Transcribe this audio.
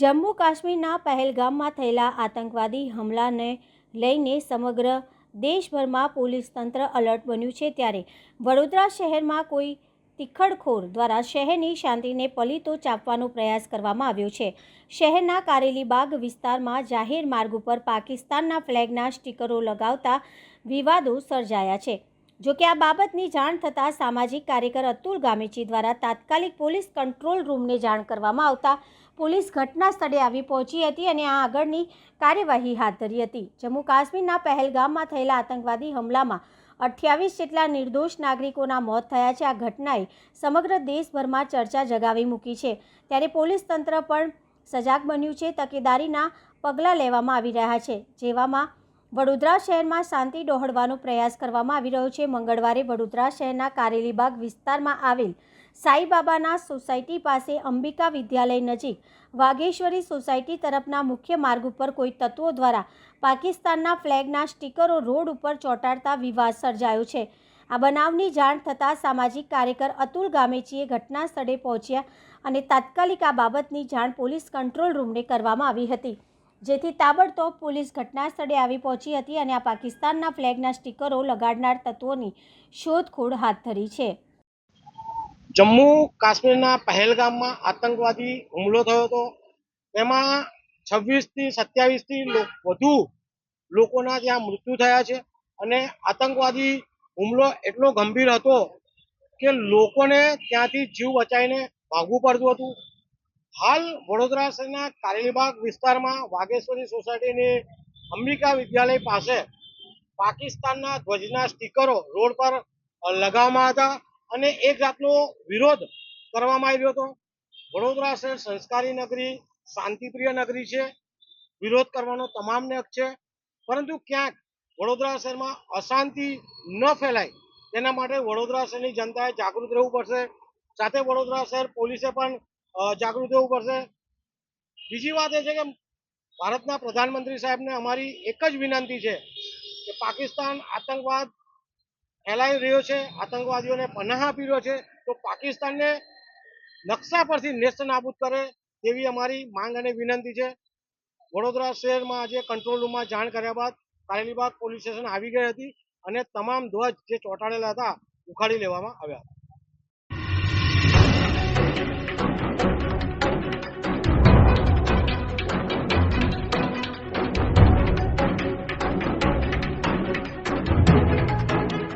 જમ્મુ કાશ્મીરના પહેલગામમાં થયેલા આતંકવાદી હુમલાને લઈને સમગ્ર દેશભરમાં પોલીસ તંત્ર એલર્ટ બન્યું છે। ત્યારે વડોદરા શહેરમાં કોઈ તિખડખોર દ્વારા શહેરની શાંતિને પલીતો ચાપવાનો પ્રયાસ કરવામાં આવ્યો છે। શહેરના કારેલીબાગ વિસ્તારમાં જાહેર માર્ગ ઉપર પાકિસ્તાનના ફ્લેગના સ્ટીકરો લગાવતા વિવાદો સર્જાયા છે। જોકે આ બાબતની જાણ થતાં સામાજિક કાર્યકર અતુલ ગામેચી દ્વારા તાત્કાલિક પોલીસ કંટ્રોલ રૂમને જાણ કરવામાં આવતા પોલીસ ઘટના સ્થળે આવી પહોંચી હતી અને આ આગળની કાર્યવાહી હાથ ધરી હતી। જમ્મુ કાશ્મીરના પહેલગામમાં થયેલા આતંકવાદી હુમલામાં 28 જેટલા નિર્દોષ નાગરિકોના મોત થયા છે। આ ઘટનાએ સમગ્ર દેશભરમાં ચર્ચા જગાવી મૂકી છે। ત્યારે પોલીસ તંત્ર પણ સજાગ બન્યું છે। તકેદારીના પગલાં લેવામાં આવી રહ્યા છે। જેવામાં વડોદરા શહેરમાં શાંતિ ડહોળવાનો પ્રયાસ કરવામાં આવી રહ્યો છે। મંગળવારે વડોદરા શહેરના કારેલીબાગ વિસ્તારમાં આવેલ સાઈબાબાના સોસાયટી પાસે અંબિકા વિદ્યાલય નજીક વાઘેશ્વરી સોસાયટી તરફના મુખ્ય માર્ગ ઉપર કોઈ તત્વો દ્વારા પાકિસ્તાનના ફ્લેગના સ્ટીકરો રોડ ઉપર ચોંટાડતા વિવાદ સર્જાયો છે। આ બનાવની જાણ થતાં સામાજિક કાર્યકર અતુલ ગામેચીએ ઘટના સ્થળે પહોંચ્યા અને તાત્કાલિક આ બાબતની જાણ પોલીસ કંટ્રોલ રૂમને કરવામાં આવી હતી, જેથી તાબડતોબ પોલીસ ઘટના સ્થળે આવી પહોંચી હતી અને આ પાકિસ્તાનના ફ્લેગના સ્ટીકરો લગાડનાર તત્વોની શોધખોળ હાથ ધરી છે। જમ્મુ કાશ્મીરના પહેલગામમાં આતંકવાદી હુમલો થયો હતો। તેમાં 26 થી 27 થી વધુ લોકોના ત્યાં મૃત્યુ થયા છે અને આતંકવાદી હુમલો એટલો ગંભીર હતો કે લોકોને ત્યાંથી જીવ બચાવીને ભાગવું પડતું હતું। હાલ વડોદરા શહેરના કારેલીબાગ વિસ્તારમાં વાઘેશ્વરી સોસાયટીની અંબિકા વિદ્યાલય પાસે પાકિસ્તાનના ધ્વજના સ્ટીકરો રોડ પર લગાવવામાં હતા અને એક જાતનો વિરોધ કરવામાં આવ્યો હતો। વડોદરા શહેર સંસ્કારી નગરી, શાંતિપ્રિય નગરી છે, વિરોધ કરવાનો તમામને હક છે, પરંતુ ક્યાંક વડોદરા શહેરમાં અશાંતિ ન ફેલાય તેના માટે વડોદરા શહેરની જનતાએ જાગૃત રહેવું પડશે। સાથે વડોદરા શહેર પોલીસે પણ જાગૃત રહેવું પડશે। બીજી વાત એ છે કે ભારતના પ્રધાનમંત્રી સાહેબને અમારી એક જ વિનંતી છે કે પાકિસ્તાન આતંકવાદ ફેલાઈ રહ્યો છે, આતંકવાદીઓને પનાહ આપી રહ્યો છે, તો પાકિસ્તાનને નકશા પરથી નેસ્તનાબૂદ કરે તેવી અમારી માંગ અને વિનંતી છે। વડોદરા શહેરમાં આજે કંટ્રોલ રૂમમાં જાણ કર્યા બાદ કારેલીબાગ પોલીસ સ્ટેશન આવી ગઈ હતી અને તમામ ધ્વજ જે ચોંટાડેલા હતા ઉખાડી લેવામાં આવ્યા હતા।